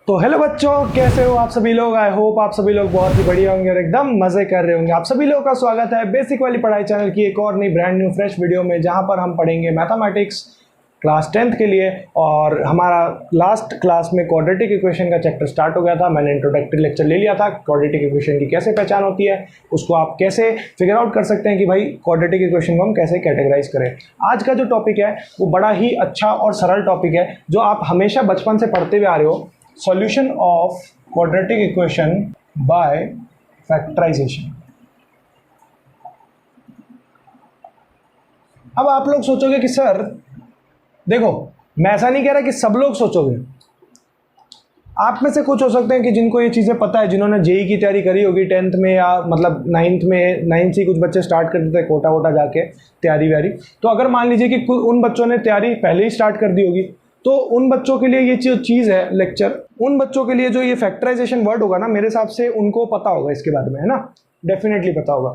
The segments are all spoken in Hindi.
तो हेलो बच्चों, कैसे हो आप सभी लोग। आई होप आप सभी लोग बहुत ही बढ़िया होंगे और एकदम मजे कर रहे होंगे। आप सभी लोगों का स्वागत है बेसिक वाली पढ़ाई चैनल की एक और नई ब्रांड न्यू फ्रेश वीडियो में, जहां पर हम पढ़ेंगे मैथमेटिक्स क्लास 10th के लिए। और हमारा लास्ट क्लास में क्वाड्रेटिक इक्वेशन का चैप्टर स्टार्ट हो गया था। मैंने इंट्रोडक्टरी लेक्चर ले लिया था, क्वाड्रेटिक इक्वेशन की कैसे पहचान होती है, उसको आप कैसे फिगर आउट कर सकते हैं कि भाई क्वाड्रेटिक इक्वेशन को हम कैसे कैटेगराइज करें। आज का जो टॉपिक है वो बड़ा ही अच्छा और सरल टॉपिक है, जो आप हमेशा बचपन से पढ़ते हुए आ रहे हो। Solution of quadratic equation by factorisation. अब आप लोग सोचोगे कि सर देखो, मैं ऐसा नहीं कह रहा कि सब लोग सोचोगे। आप में से कुछ हो सकते हैं कि जिनको ये चीज़ें पता है, जिन्होंने जेई की तैयारी करी होगी 10th में, या मतलब 9th में, 9th से कुछ बच्चे स्टार्ट कर देते हैं कोटा वोटा जाके तैयारी व्यारी। तो अगर मान लीजिए कि उन बच्चों ने तैयारी पहले ही स्टार्ट कर दी होगी, तो उन बच्चों के लिए ये जो चीज़ है लेक्चर, उन बच्चों के लिए जो ये फैक्टराइजेशन वर्ड होगा ना, मेरे हिसाब से उनको पता होगा इसके बारे में, है ना, डेफिनेटली पता होगा।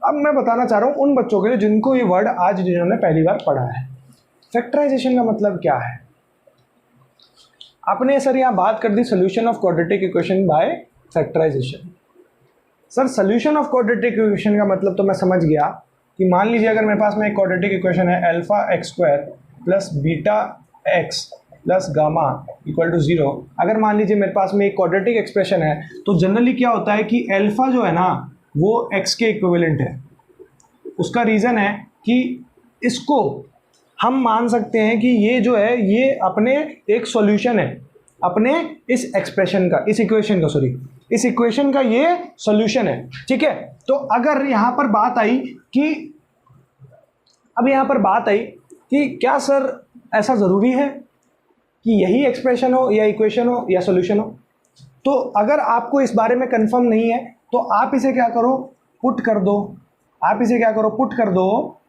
अब मैं बताना चाह रहा हूँ उन बच्चों के लिए जिनको ये वर्ड आज जिन्होंने पहली बार पढ़ा है। फैक्टराइजेशन का मतलब क्या है? आपने सर यहाँ बात कर दी solution of quadratic equation by factorisation. Sir solution of quadratic equation का मतलब तो मैं समझ गया कि मान लीजिए अगर मेरे पास में एक क्वाड्रेटिक इक्वेशन है alpha x square plus beta x plus gamma equal to 0। अगर मान लीजिए मेरे पास में एक क्वाड्रेटिक एक्सप्रेशन है, तो जनरली क्या होता है कि अल्फा जो है ना वो एक्स के इक्विवेलेंट है। उसका रीज़न है कि इसको हम मान सकते हैं कि ये जो है ये अपने एक सॉल्यूशन है, अपने इस एक्सप्रेशन का, इस इक्वेशन का, सॉरी इस इक्वेशन का ये सॉल्यूशन है। ठीक है, तो अगर यहाँ पर बात आई कि क्या सर ऐसा ज़रूरी है कि यही एक्सप्रेशन हो या इक्वेशन हो या सॉल्यूशन हो? तो अगर आपको इस बारे में कंफर्म नहीं है तो आप इसे क्या करो, पुट कर दो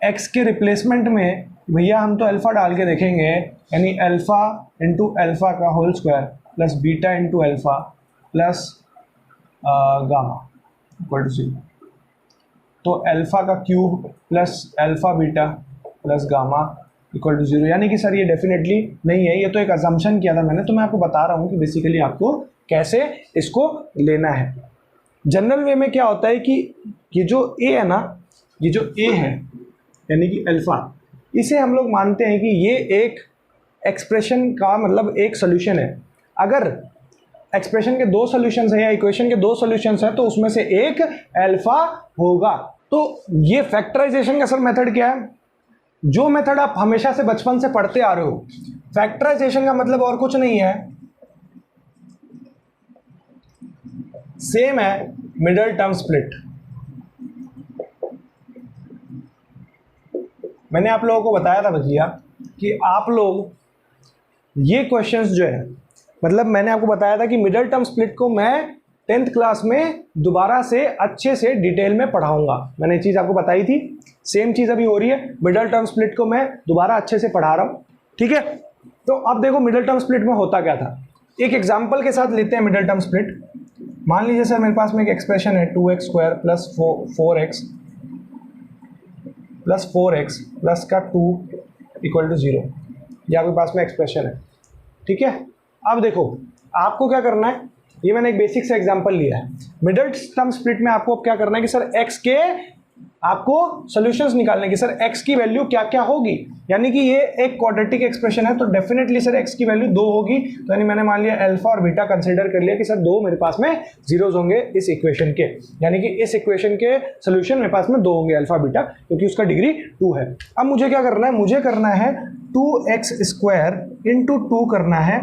एक्स के रिप्लेसमेंट में। भैया हम तो अल्फ़ा डाल के देखेंगे, यानी अल्फ़ा इंटू अल्फ़ा का whole square plus beta into alpha plus gamma equal to 0। तो अल्फ़ा का cube plus alpha beta plus gamma equal to 0। यानी कि सर ये डेफिनेटली नहीं है, ये तो एक अजम्पशन किया था मैंने, तो मैं आपको बता रहा हूँ कि बेसिकली आपको कैसे इसको लेना है। जनरल वे में क्या होता है कि ये जो ए है ना, ये जो ए है यानी कि अल्फ़ा, इसे हम लोग मानते हैं कि ये एक एक्सप्रेशन का मतलब एक सॉल्यूशन है। अगर एक्सप्रेशन के दो सॉल्यूशंस हैं या इक्वेशन के दो सॉल्यूशंस हैं, तो उसमें से एक अल्फ़ा होगा। तो ये फैक्टराइजेशन का सर मेथड क्या है? जो मेथड आप हमेशा से बचपन से पढ़ते आ रहे हो। फैक्टराइजेशन का मतलब और कुछ नहीं है, सेम है मिडल टर्म स्प्लिट। मैंने आप लोगों को बताया था भैया कि आप लोग ये क्वेश्चंस जो है, मतलब मैंने आपको बताया था कि मिडल टर्म स्प्लिट को मैं 10th क्लास में दोबारा से अच्छे से डिटेल में पढ़ाऊंगा। मैंने ये चीज़ आपको बताई थी, सेम चीज़ अभी हो रही है। मिडल टर्म स्प्लिट को मैं दोबारा अच्छे से पढ़ा रहा हूँ, ठीक है। तो अब देखो मिडल टर्म स्प्लिट में होता क्या था, एक एग्जाम्पल के साथ लेते हैं मिडल टर्म स्प्लिट। मान लीजिए सर मेरे पास में एक एक्सप्रेशन है 2x square plus 4x plus 4x plus का 2 इक्वल टू 0। ये आपके पास में एक्सप्रेशन है, ठीक है। अब देखो आपको क्या करना है, ये मैंने एक बेसिक से एग्जांपल लिया है। मिडल टर्म स्प्लिट में आपको क्या करना है कि सर x के आपको सॉल्यूशंस निकालने की, सर x की वैल्यू क्या क्या होगी। यानी कि ये एक क्वाड्रेटिक एक्सप्रेशन है, तो डेफिनेटली सर x की वैल्यू 2 होगी। तो यानी मैंने मान लिया अल्फा और बीटा कंसीडर कर लिया कि सर 2 मेरे पास में जीरोज होंगे इस इक्वेशन के, यानी कि इस इक्वेशन के सोल्यूशन मेरे पास में 2 होंगे अल्फा बीटा, क्योंकि उसका डिग्री 2 है। अब मुझे क्या करना है, मुझे करना है 2x स्क्वायर इंटू 2 करना है,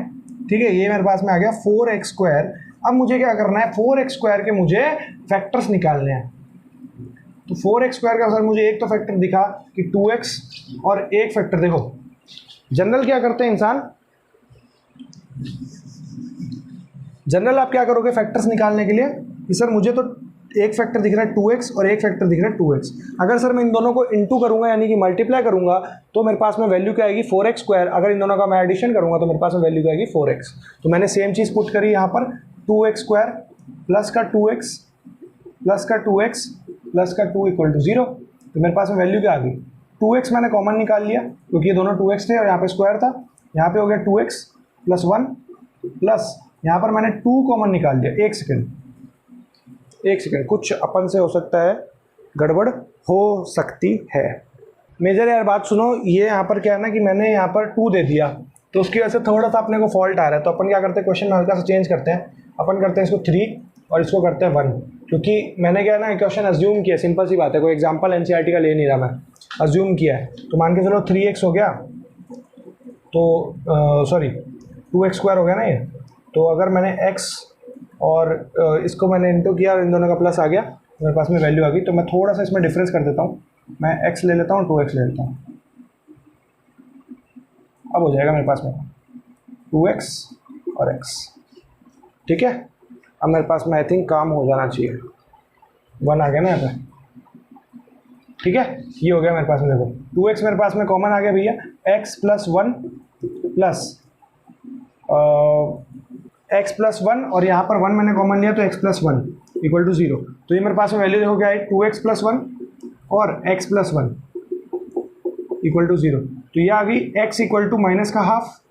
ठीक है। ये मेरे पास में आ गया 4x स्क्वायर। अब मुझे क्या करना है, 4x स्क्वायर के मुझे फैक्टर्स निकालने हैं। तो 4x स्क्वायर का सर मुझे एक तो फैक्टर दिखा कि 2x, और एक फैक्टर देखो जनरल क्या करते हैं इंसान, जनरल आप क्या करोगे फैक्टर्स निकालने के लिए कि सर मुझे तो एक फैक्टर दिख रहा है 2x और एक फैक्टर दिख रहा है 2x। अगर सर मैं इन दोनों को इंटू करूंगा यानी कि मल्टीप्लाई करूंगा, तो मेरे पास में वैल्यू क्या आएगी 4x स्क्वायर। अगर इन दोनों का मैं एडिशन करूंगा तो मेरे पास में वैल्यू क्या आएगी 4x। तो मैंने सेम चीज़ पुट करी यहाँ पर, 2x स्क्वायर प्लस का 2x प्लस का 2x प्लस का 2 इक्वल टू 0। तो मेरे पास में वैल्यू क्या आ गई, 2x मैंने कॉमन निकाल लिया क्योंकि ये दोनों 2x थे और यहाँ पे स्क्वायर था। यहाँ पे हो गया 2x प्लस 1 प्लस यहाँ पर मैंने 2 कॉमन निकाल लिया। एक सेकेंड, कुछ अपन से हो सकता है गड़बड़ हो सकती है। मेजर यार बात सुनो, ये यहाँ पर क्या है ना कि मैंने यहाँ पर 2 दे दिया, तो उसकी वजह से थोड़ा सा अपने को फॉल्ट आ रहा है। तो अपन क्या करते हैं, क्वेश्चन में हल्का सा चेंज करते हैं। अपन करते हैं इसको 3 और इसको करते हैं 1, क्योंकि मैंने क्या है ना क्वेश्चन अज्यूम किया। सिंपल सी बात है, कोई एग्जांपल एनसीईआरटी का ले नहीं रहा मैं, अज्यूम किया है। तो मान के चलो 3x हो गया, तो सॉरी 2x² हो गया ना ये। तो अगर मैंने x और इसको मैंने इंटू किया और इन दोनों का प्लस आ गया, मेरे पास में वैल्यू आ गई। तो मैं थोड़ा सा इसमें डिफरेंस कर देता हूँ, मैं x ले लेता हूँ, 2x ले लेता हूँ। अब हो जाएगा मेरे पास में 2x और x, ठीक है। अब मेरे पास में आई थिंक काम हो जाना चाहिए, 1 आ गया ना यहाँ पे, ठीक है। ये हो गया मेरे पास में, देखो 2x मेरे पास में कॉमन आ गया भैया, x plus 1 plus x plus 1 और यहाँ पर 1 मैंने कॉमन लिया, तो x प्लस 1 इक्वल टू 0। तो ये मेरे पास में वैल्यू देखो क्या है, 2x प्लस 1 और x प्लस 1 इक्वल टू 0। तो ये आ गई x इक्वल टू माइनस का हाफ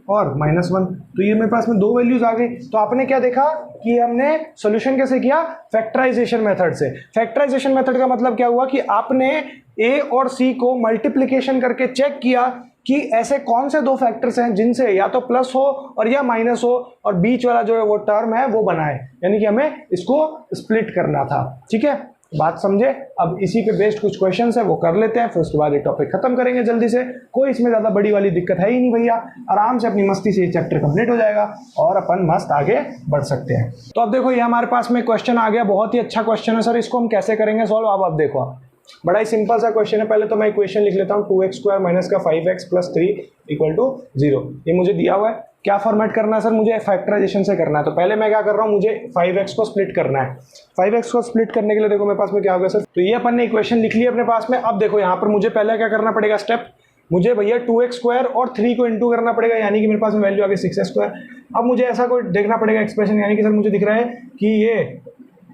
और -1। तो ये मेरे पास में 2 वैल्यूज आ गई। तो आपने क्या देखा कि हमने सॉल्यूशन कैसे किया, फैक्टराइजेशन मेथड से। फैक्टराइजेशन मेथड का मतलब क्या हुआ कि आपने a और c को मल्टीप्लिकेशन करके चेक किया कि ऐसे कौन से 2 फैक्टर्स हैं जिनसे या तो प्लस हो और या माइनस हो, और बीच वाला जो है वो टर्म है वो बनाए, यानी कि हमें इसको स्प्लिट करना था, ठीक है। बात समझे। अब इसी पे बेस्ड कुछ क्वेश्चंस है वो कर लेते हैं, फिर उसके बाद ये टॉपिक खत्म करेंगे जल्दी से। कोई इसमें ज़्यादा बड़ी वाली दिक्कत है ही नहीं भैया, आराम से अपनी मस्ती से ये चैप्टर कंप्लीट हो जाएगा और अपन मस्त आगे बढ़ सकते हैं। तो अब देखो ये हमारे पास में क्वेश्चन आ गया, बहुत ही अच्छा क्वेश्चन है सर, इसको हम कैसे करेंगे सॉल्व। अब देखो आप, बड़ा ही सिंपल सा क्वेश्चन है। पहले तो मैं इक्वेशन लिख लेता हूँ, 2x² माइनस का 5x प्लस 3 इक्वल टू 0। ये मुझे दिया हुआ है। क्या फॉर्मेट करना है सर, मुझे फैक्टराइजेशन से करना है। तो पहले मैं क्या कर रहा हूँ, मुझे 5x को स्प्लिट करना है। 5x को स्प्लिट करने के लिए देखो मेरे पास में क्या होगा सर, तो ये अपन ने इक्वेशन लिख ली अपने पास में। अब देखो यहाँ पर मुझे पहले क्या करना पड़ेगा स्टेप, मुझे भैया 2x² और 3 को इंटू करना पड़ेगा, यानी कि मेरे पास में वैल्यू आ गई 6x²। अब मुझे ऐसा कोई देखना पड़ेगा एक्सप्रेशन, यानी कि सर मुझे दिख रहा है कि ये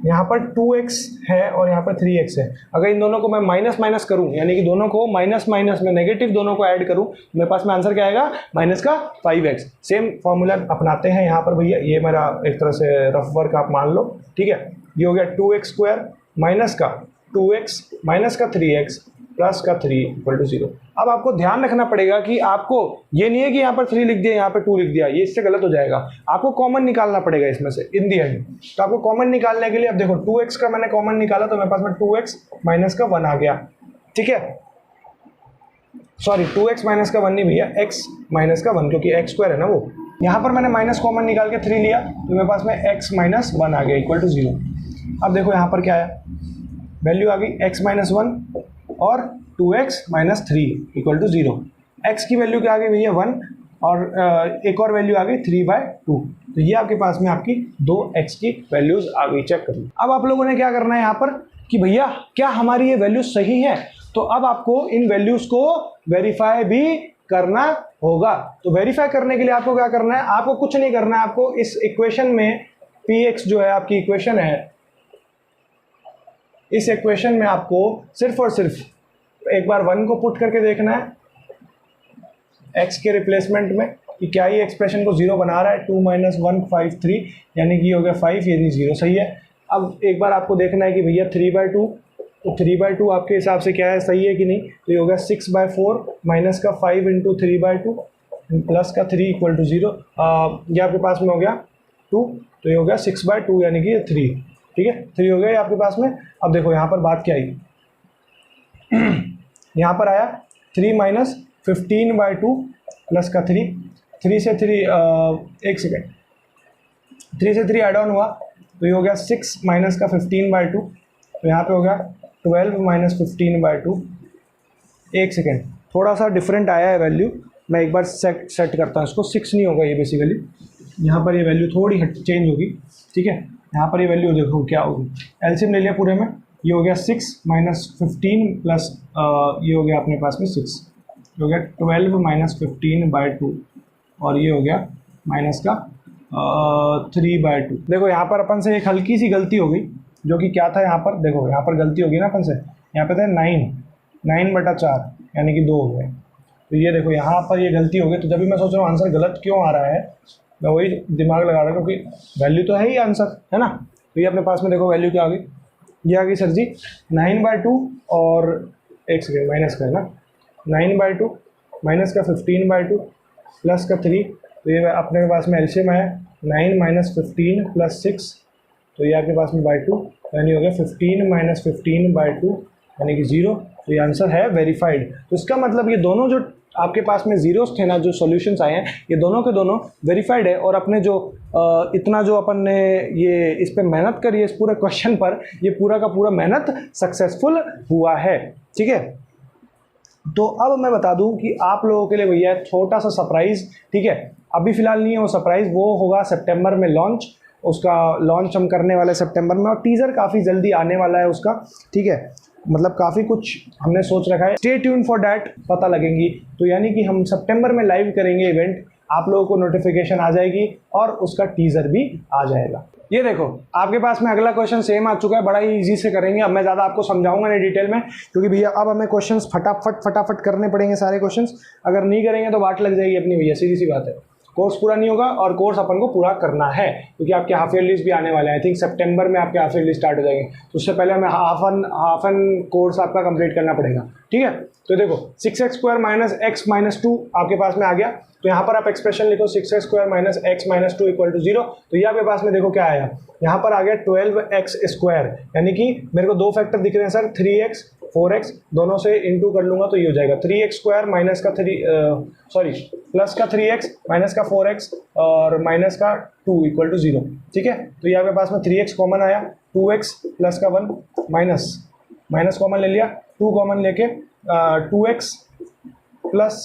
यहाँ पर 2x है और यहाँ पर 3x है। अगर इन दोनों को मैं माइनस माइनस करूँ, यानी कि दोनों को माइनस माइनस में नेगेटिव दोनों को ऐड करूँ, मेरे पास में आंसर क्या आएगा, माइनस का 5x। सेम फॉर्मूला अपनाते हैं यहाँ पर भैया, ये मेरा एक तरह से रफ वर्क आप मान लो, ठीक है। ये हो गया 2x² माइनस का 2x माइनस का 3x प्लस का 3 इक्वल टू 0। अब आपको ध्यान रखना पड़ेगा कि आपको ये नहीं है कि यहाँ पर 3 लिख दिया यहाँ पर 2 लिख दिया, ये इससे गलत हो जाएगा। आपको कॉमन निकालना पड़ेगा इसमें से इन दी एंड। तो आपको कॉमन निकालने के लिए अब देखो 2x का मैंने कॉमन निकाला, तो मेरे पास में 2x माइनस का 1 आ गया, ठीक है। सॉरी 2x माइनस का 1 नहीं भैया, x माइनस का 1, क्योंकि x² है ना वो। यहाँ पर मैंने माइनस कॉमन निकाल के 3 लिया, तो मेरे पास में x माइनस 1 आ गया इक्वल टू 0। अब देखो यहाँ पर क्या आया, वैल्यू आ गई x माइनस 1 और 2x minus 3 equal to 0। x की वैल्यू क्या आ गई भैया 1 और एक और वैल्यू आ गई 3/2। तो ये आपके पास में आपकी 2x की वैल्यूज आ गई, चेक कर लो। अब आप लोगों ने क्या करना है यहाँ पर कि भैया क्या हमारी ये वैल्यूज सही है, तो अब आपको इन वैल्यूज को वेरीफाई भी करना होगा। तो वेरीफाई करने के लिए आपको क्या करना है, आपको कुछ नहीं करना है, आपको इस इक्वेशन में px जो है आपकी इक्वेशन है, इस इक्वेशन में आपको सिर्फ और सिर्फ एक बार 1 को पुट करके देखना है x के रिप्लेसमेंट में कि क्या ये एक्सप्रेशन को 0 बना रहा है। 2 माइनस 1 5 3, यानी कि हो गया 5, यानी 0 सही है। अब एक बार आपको देखना है कि भैया 3/2, तो 3/2 आपके हिसाब से क्या है, सही है कि नहीं। तो ये हो गया 6/4 माइनस का 5 इंटू 3/2 प्लस का 3 इक्वल टू 0। ये आपके पास में हो गया 2, तो ये हो गया 6/2 यानी कि 3, ठीक है। 3 हो गया ये आपके पास में। अब देखो यहाँ पर बात क्या आई, यहाँ पर आया 3 माइनस 15/2 प्लस का 3, 3 से 3 एक सेकेंड, 3 से 3 एड ऑन हुआ, तो ये हो गया 6 माइनस का 15/2, तो यहाँ पे हो गया 12 माइनस 15/2। एक सेकेंड, थोड़ा सा डिफरेंट आया है वैल्यू, मैं एक बार सेट करता हूँ इसको। 6 नहीं होगा ये बेसिकली, यहाँ पर ये वैल्यू थोड़ी चेंज होगी, ठीक है। यहाँ पर ये वैल्यू देखो क्या होगी, एलसीएम ले लिया पूरे में, ये हो गया 6 माइनस 15 प्लस ये हो गया अपने पास में 6, ये हो गया 12 माइनस 15/2 और ये हो गया माइनस का 3/2। देखो यहाँ पर अपन से एक हल्की सी गलती हो गई, जो कि क्या था यहाँ पर, देखो यहाँ पर गलती होगी ना अपन से, यहाँ पे था 9/4 यानी कि 2 हो गए। तो ये देखो यहाँ पर ये गलती हो गई। तो जब भी मैं सोच रहा हूँ आंसर गलत क्यों आ रहा है, मैं वही दिमाग लगा रहा हूँ क्योंकि वैल्यू तो है ही आंसर, है ना। तो ये अपने पास में देखो वैल्यू क्या आ गई, ये आ गई सर जी 9/2 और एक सेकेंड माइनस का है ना, 9/2 माइनस का 15/2 प्लस का 3, तो ये अपने पास में एलसीएम है 9 - 15 + 6, तो ये आपके पास में बाई 2 यानी हो गया 15 - 15/2 यानी कि 0। तो ये आंसर है वेरीफाइड। तो इसका मतलब ये दोनों जो आपके पास में जीरोस थे ना, जो सॉल्यूशंस आए हैं, ये दोनों के दोनों वेरीफाइड है। और अपने जो इतना जो अपन ने ये इस पे मेहनत करी है इस पूरे क्वेश्चन पर, ये पूरा का पूरा मेहनत सक्सेसफुल हुआ है, ठीक है। तो अब मैं बता दूं कि आप लोगों के लिए भैया छोटा सा सरप्राइज, ठीक है। अभी फिलहाल नहीं है वो सरप्राइज, वो होगा सितंबर में लॉन्च। उसका लॉन्च हम करने वाले सितंबर में, और टीज़र काफ़ी जल्दी आने वाला है उसका, ठीक है। मतलब काफ़ी कुछ हमने सोच रखा है, स्टे ट्यून फॉर डैट, पता लगेंगी। तो यानी कि हम सितंबर में लाइव करेंगे इवेंट, आप लोगों को नोटिफिकेशन आ जाएगी और उसका टीज़र भी आ जाएगा। ये देखो आपके पास में अगला क्वेश्चन सेम आ चुका है, बड़ा ही इजी से करेंगे। अब मैं ज़्यादा आपको समझाऊंगा नहीं डिटेल में, क्योंकि भैया अब हमें क्वेश्चंस फटाफट करने पड़ेंगे सारे क्वेश्चंस। अगर नहीं करेंगे तो वाट लग जाएगी अपनी भैया, सीधी सी बात है। कोर्स पूरा नहीं होगा, और कोर्स अपन को पूरा करना है क्योंकि आपके हाफ ईयरलीज भी आने वाले हैं। आई थिंक सितंबर में आपके हाफ ईयरली स्टार्ट हो जाएंगे, तो उससे पहले हमें हाफ एन कोर्स आपका कंप्लीट करना पड़ेगा, ठीक है। तो देखो 6x² - x - 2 आपके पास में आ गया। तो यहाँ पर आप एक्सप्रेशन लिखो 6x² - x - 2 = 0। तो ये आपके पास में देखो क्या आया, यहाँ पर आ गया 12x², यानी कि मेरे को दो फैक्टर दिख रहे हैं सर, 3x 4x, दोनों से इंटू कर लूंगा तो ये हो जाएगा 3x² माइनस का प्लस का 3x माइनस का 4x और माइनस का 2 = 0, ठीक है। तो ये आपके पास में 3x कॉमन आया, 2x प्लस का 1 माइनस कॉमन ले लिया, 2 कॉमन लेके 2x प्लस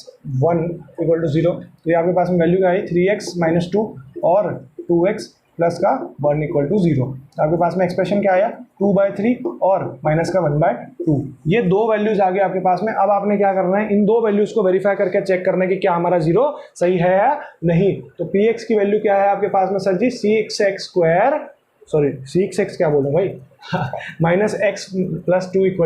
1 = 0। तो ये आपके पास में वैल्यू क्या आई, 3x - 2 और 2x प्लस का 1 = 0। आपके पास में एक्सप्रेशन क्या आया, 2/3 और माइनस का 1/2। ये दो वैल्यूज आ गए आपके पास में। अब आपने क्या करना है, इन दो वैल्यूज को वेरीफाई करके चेक करना है कि क्या हमारा जीरो सही है या नहीं। तो px की वैल्यू क्या है आपके पास में सर जी, 6x क्या बोलूँ भाई -x + 2 =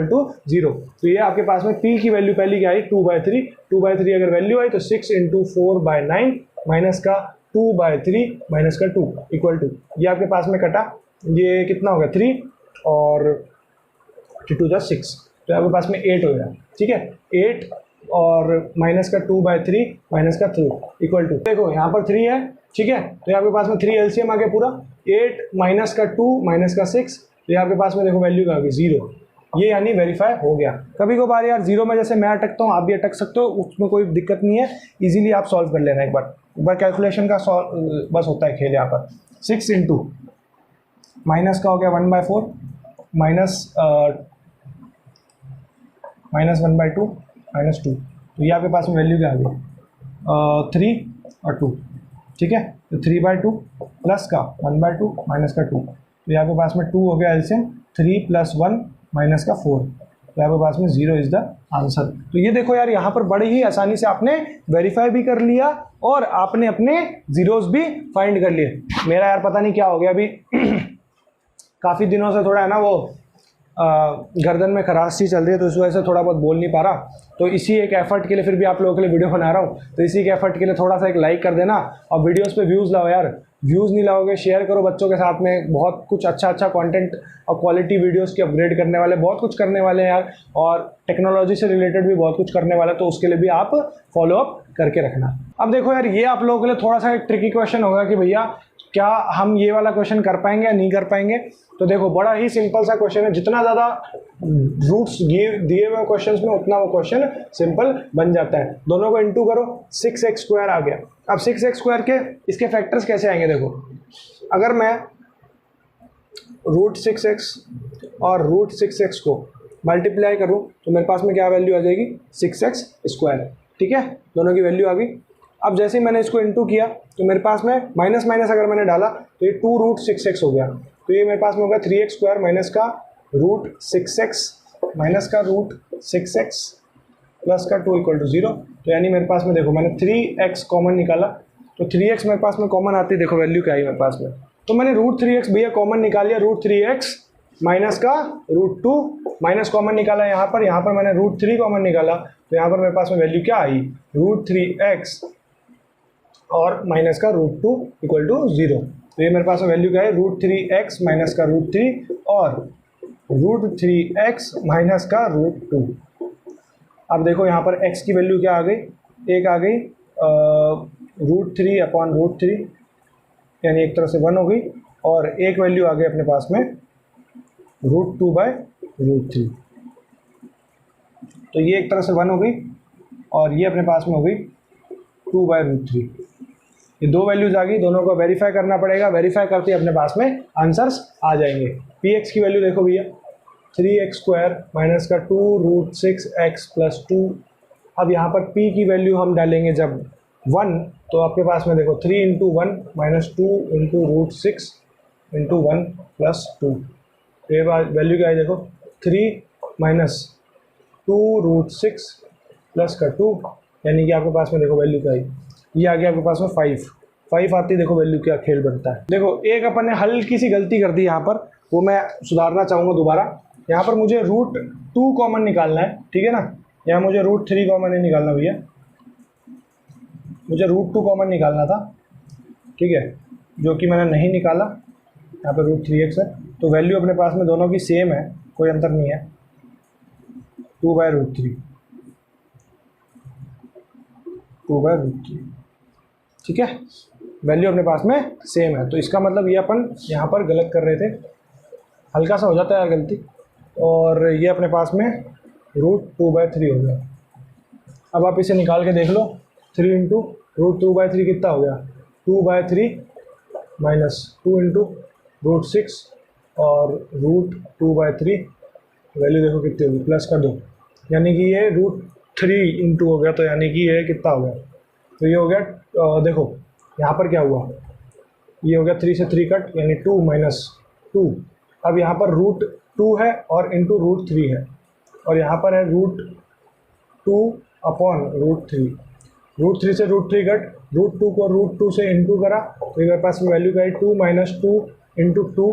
0। तो ये आपके पास में p की वैल्यू पहली क्या आई, 2/3 अगर वैल्यू आई तो 6 × 4/9 माइनस का 2/3 माइनस का 2 = ये आपके पास में कटा, ये कितना हो गया 3 और 2 + 6, तो आपके पास में 8 हो गया, ठीक है। 8 और माइनस का 2/3 माइनस का 3 = देखो यहाँ पर 3 है, ठीक है। तो आपके पास में 3 एलसीएम आ गया पूरा, 8 माइनस का 2 माइनस का 6, तो यहाँ आपके पास में देखो वैल्यू आ गई 0। ये यानी वेरीफाई हो गया। कभी कभार यार जीरो में जैसे मैं अटकता हूँ, आप भी अटक सकते हो, उसमें कोई दिक्कत नहीं है, इजीली आप सॉल्व कर लेना। एक बार कैलकुलेशन का बस होता है खेल। यहाँ पर 6 × माइनस का हो गया 1/4 माइनस 1/2 माइनस 2, तो ये आपके पास में वैल्यू क्या आ गई 3 और 2, ठीक है। तो 3/2 प्लस का 1/2 माइनस का 2, तो यहाँ पे पास में 2 हो गया एलसीएम, 3 + 1 माइनस का 4, तो यहाँ पे पास में 0 इज द आंसर। तो ये देखो यार, यहाँ पर बड़े ही आसानी से आपने वेरीफाई भी कर लिया और आपने अपने जीरोस भी फाइंड कर लिए। मेरा यार पता नहीं क्या हो गया अभी काफ़ी दिनों से थोड़ा है ना वो गर्दन में खराश सी चल रही है, तो इस वजह से थोड़ा बहुत बोल नहीं पा रहा। तो इसी एक एफर्ट के लिए फिर भी आप लोगों के लिए वीडियो बना रहा हूँ। तो इसी के एफर्ट के लिए थोड़ा सा एक लाइक कर देना, और वीडियोस पे व्यूज़ लाओ यार। व्यूज़ नहीं लाओगे, शेयर करो बच्चों के साथ में। बहुत कुछ अच्छा कंटेंट और क्वालिटी वीडियोस की अपग्रेड करने वाले, बहुत कुछ करने वाले हैं यार, और टेक्नोलॉजी से रिलेटेड भी बहुत कुछ करने वाला है, तो उसके लिए भी आप फॉलो अप करके रखना। अब देखो यार, ये आप लोगों के लिए थोड़ा सा एक ट्रिकी क्वेश्चन होगा कि भैया क्या हम ये वाला क्वेश्चन कर पाएंगे या नहीं कर पाएंगे। तो देखो बड़ा ही सिंपल सा क्वेश्चन है, जितना ज़्यादा रूट्स दिए हुए क्वेश्चंस में उतना वो क्वेश्चन सिंपल बन जाता है। दोनों को इंटू करो, 6x² आ गया। अब 6x² के इसके फैक्टर्स कैसे आएंगे, देखो अगर मैं √6x और √6x को मल्टीप्लाई करूं तो मेरे पास में क्या वैल्यू आ जाएगी, 6x², ठीक है। दोनों की वैल्यू आ गई। अब जैसे ही मैंने इसको इंटू किया तो मेरे पास में माइनस माइनस अगर मैंने डाला तो ये 2√6x हो गया। तो ये मेरे पास में होगा 3x² माइनस का √6x माइनस का √6x प्लस का 2 = 0। तो यानी मेरे पास में देखो मैंने 3x कॉमन निकाला, तो 3x मेरे पास में कॉमन आती है। देखो वैल्यू क्या आई मेरे पास में, तो मैंने √3x भैया कॉमन निकाल लिया, √3x माइनस का √2 माइनस कॉमन निकाला यहाँ पर मैंने √3 कॉमन निकाला, तो यहाँ पर मेरे पास में वैल्यू क्या आई, √3x और माइनस का √2 इक्वल टू 0। तो ये मेरे पास वैल्यू क्या है, √3x माइनस का √3 और √3x माइनस का √2। अब देखो यहाँ पर x की वैल्यू क्या आ गई, एक आ गई √3 अपॉन √3, यानी एक तरह से 1 हो गई, और एक वैल्यू आ गई अपने पास में √2/√3। तो ये एक तरह से 1 हो गई और ये अपने पास में हो गई 2/√3। ये दो वैल्यूज आ गई, दोनों को वेरीफाई करना पड़ेगा, वेरीफाई करते ही अपने पास में आंसर्स आ जाएंगे। px की वैल्यू देखो भैया, 3x² माइनस का 2√6x प्लस 2। अब यहाँ पर p की वैल्यू हम डालेंगे जब 1, तो आपके पास में देखो 3 × 1 माइनस 2 × √6 × 1 प्लस 2। ये वैल्यू क्या है देखो, 3 माइनस 2√6 प्लस का 2, यानी कि आपके पास में देखो वैल्यू क्या है, ये आ गया आपके पास में 5 आती है। देखो वैल्यू क्या खेल बनता है। देखो एक अपन ने हल्की सी गलती कर दी यहाँ पर, वो मैं सुधारना चाहूँगा दोबारा। यहाँ पर मुझे √2 कॉमन निकालना है, ठीक है ना। यहाँ मुझे √3 कॉमन नहीं निकालना भैया, मुझे √2 कॉमन निकालना था, ठीक है, जो कि मैंने नहीं निकाला। यहाँ पर √3x है, तो वैल्यू अपने पास में दोनों की सेम है, कोई अंतर नहीं है, 2/√3 ठीक है, वैल्यू अपने पास में सेम है। तो इसका मतलब ये अपन यहाँ पर गलत कर रहे थे, हल्का सा हो जाता है यार गलती, और ये अपने पास में √2/3 हो गया। अब आप इसे निकाल के देख लो, 3 × √2/3 कितना हो गया, 2/3 माइनस 2 × √6 और √2/3, वैल्यू देखो कितनी होगी, प्लस का 2, यानी कि ये √3 × हो गया, तो यानी कि ये कितना हो गया, तो ये हो गया देखो यहाँ पर क्या हुआ, ये हो गया 3 से 3 कट, यानी 2 माइनस 2। अब यहाँ पर √2 है और इंटू √3 है, और यहाँ पर है √2 अपॉन √3। √3 से √3 कट, √2 को √2 से इंटू करा, तो मेरे पास वैल्यू क्या है, 2 माइनस 2 इंटू 2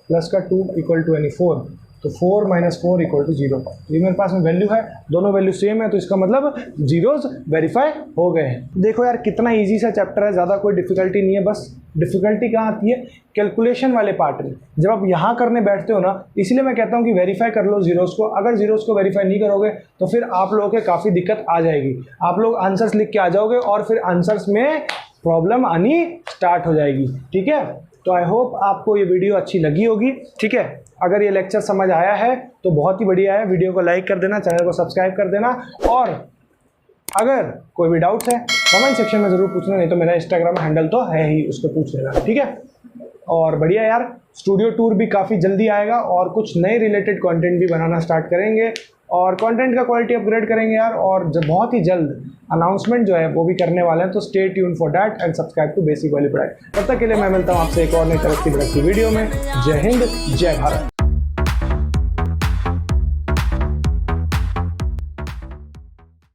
प्लस का 2 इक्वल टू यानी 4। तो 4 माइनस 4 इक्वल टू 0। ये मेरे पास में वैल्यू है, दोनों वैल्यू सेम है, तो इसका मतलब जीरोज वेरीफाई हो गए हैं। देखो यार कितना इजी सा चैप्टर है, ज़्यादा कोई डिफिकल्टी नहीं है। बस डिफिकल्टी कहाँ आती है, कैलकुलेशन वाले पार्ट में। जब आप यहाँ करने बैठते हो ना, इसलिए मैं कहता हूँ कि वेरीफाई कर लो जीरोज़ को। अगर जीरोज़ को वेरीफाई नहीं करोगे तो फिर आप लोगों के काफ़ी दिक्कत आ जाएगी। आप लोग आंसर्स लिख के आ जाओगे और फिर आंसर्स में प्रॉब्लम आनी स्टार्ट हो जाएगी, ठीक है। तो आई होप आपको ये वीडियो अच्छी लगी होगी, ठीक है। अगर ये लेक्चर समझ आया है तो बहुत ही बढ़िया है, वीडियो को लाइक कर देना, चैनल को सब्सक्राइब कर देना, और अगर कोई भी डाउट्स है कमेंट सेक्शन में ज़रूर पूछना, नहीं तो मेरा इंस्टाग्राम हैंडल तो है ही, उस पर पूछ लेना, ठीक है। और बढ़िया यार, स्टूडियो टूर भी काफ़ी जल्दी आएगा और कुछ नए रिलेटेड कंटेंट भी बनाना स्टार्ट करेंगे और कंटेंट का क्वालिटी अपग्रेड करेंगे यार। और जब बहुत ही जल्द अनाउंसमेंट जो है वो भी करने वाले हैं, तो stay tune for that and subscribe to basic वाली पढ़ाई। तब तक के लिए मैं मिलता हूँ आपसे एक और नई तरक्की भड़कती वीडियो में। जय हिंद, जय भारत।